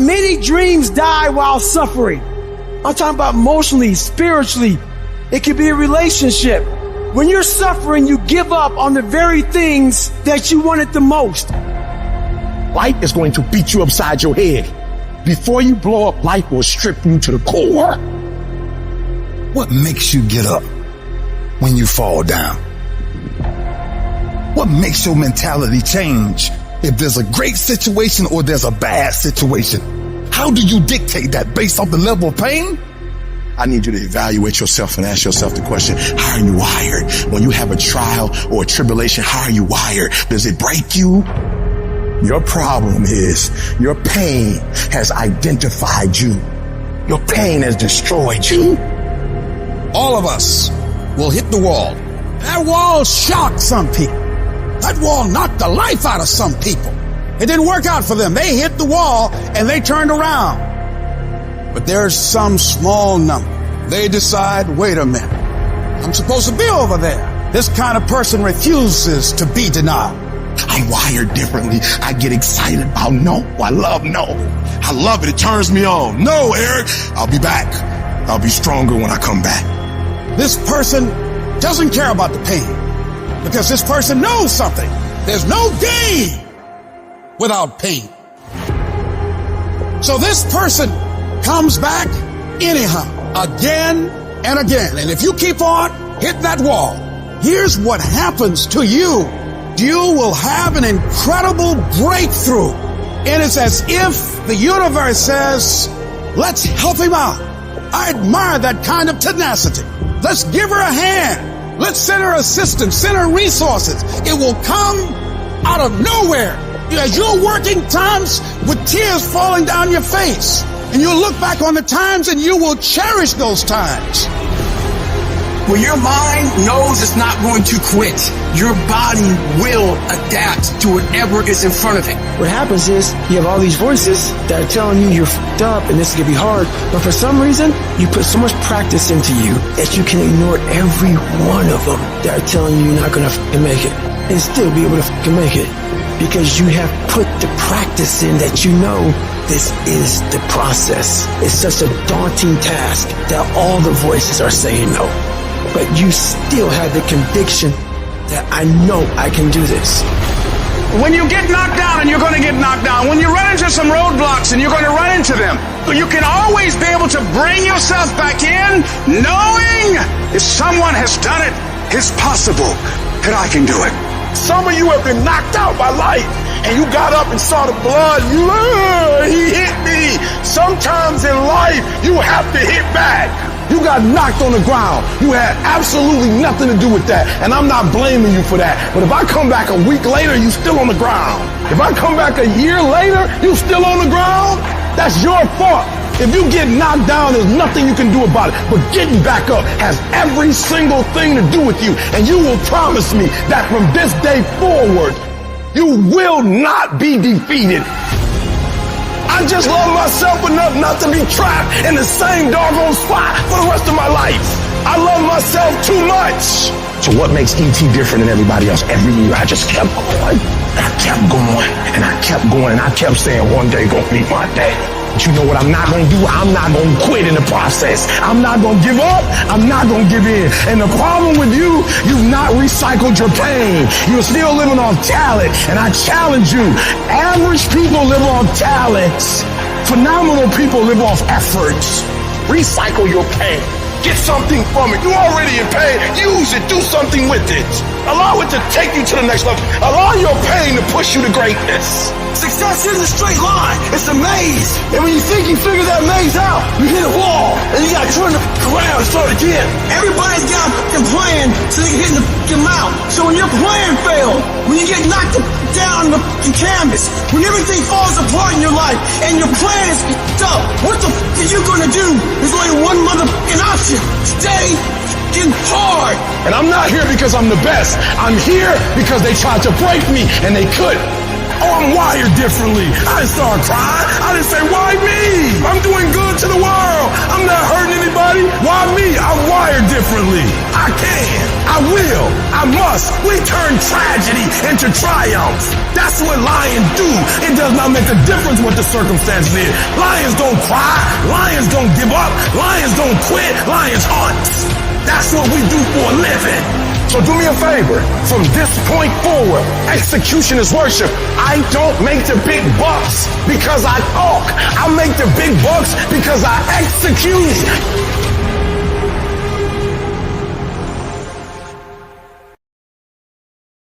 Many dreams die while suffering. I'm talking about emotionally, spiritually. It could be a relationship. When you're suffering, you give up on the very things that you wanted the most. Life is going to beat you upside your head. Before you blow up, life will strip you to the core. What makes you get up when you fall down? What makes your mentality change if there's a great situation or there's a bad situation? How do you dictate that based off the level of pain? I need you to evaluate yourself and ask yourself the question, how are you wired? When you have a trial or a tribulation, how are you wired? Does it break you? Your problem is your pain has identified you. Your pain has destroyed you. All of us will hit the wall. That wall shocked some people. That wall knocked the life out of some people. It didn't work out for them. They hit the wall and they turned around. But there's some small number. They decide, wait a minute, I'm supposed to be over there. This kind of person refuses to be denied. I'm wired differently. I get excited about no. I love no. I love it. It turns me on. No, Eric, I'll be back. I'll be stronger when I come back. This person doesn't care about the pain because this person knows something. There's no gain without pain. So this person comes back anyhow, again and again. And if you keep on hitting that wall, here's what happens to you. You will have an incredible breakthrough. And it's as if the universe says, let's help him out. I admire that kind of tenacity. Let's give her a hand. Let's send her assistance, send her resources. It will come out of nowhere. As you're working times with tears falling down your face. And you'll look back on the times and you will cherish those times. When your mind knows it's not going to quit, your body will adapt to whatever is in front of it. What happens is you have all these voices that are telling you you're f***ed up and this is going to be hard. But for some reason, you put so much practice into you that you can ignore every one of them that are telling you you're not going to f***ing make it and still be able to f***ing make it. Because you have put the practice in that you know this is the process. It's such a daunting task that all the voices are saying no. But you still have the conviction that I know I can do this. When you get knocked down, and you're going to get knocked down, when you run into some roadblocks and you're going to run into them, you can always be able to bring yourself back in knowing if someone has done it, it's possible that I can do it. Some of you have been knocked out by life and you got up and saw the blood. He hit me. Sometimes in life, you have to hit back. You got knocked on the ground. You had absolutely nothing to do with that. And I'm not blaming you for that. But if I come back a week later, you still on the ground. If I come back a year later, you still on the ground, that's your fault. If you get knocked down, there's nothing you can do about it. But getting back up has every single thing to do with you. And you will promise me that from this day forward, you will not be defeated. I just love myself enough not to be trapped in the same doggone spot for the rest of my life. I love myself too much. So what makes E.T. different than everybody else? Every year I just kept going. I kept going and I kept going and I kept saying one day gonna be my day. But you know what I'm not going to do? I'm not going to quit in the process. I'm not going to give up. I'm not going to give in. And the problem with you, you've not recycled your pain. You're still living on talent. And I challenge you, average people live on talents. Phenomenal people live off efforts. Recycle your pain. Get something from it. You're already in pain. Use it. Do something with it. Allow it to take you to the next level. Allow your pain to push you to greatness. Success isn't a straight line. It's a maze. And when you think you figure that maze out, you hit a wall. And you got to turn around and start again. Everybody's got a plan so they can hit the mount. So when your plan fails, when you get knocked down the canvas, when everything falls apart in your life and your plan is up, what the are you going to do? There's only one motherfucking option. Stay hard. And I'm not here because I'm the best. I'm here because they tried to break me and they couldn't. Oh, I'm wired differently. I didn't start crying. I didn't say, why me? I'm doing good to the world. I'm not hurting anybody. Nobody? Why me? I'm wired differently. I can. I will. I must. We turn tragedy into triumph. That's what lions do. It does not make a difference what the circumstances is. Lions don't cry. Lions don't give up. Lions don't quit. Lions hunt. That's what we do for a living. So do me a favor. From this point forward, execution is worship. I don't make the big bucks because I talk. I make the big bucks because I execute.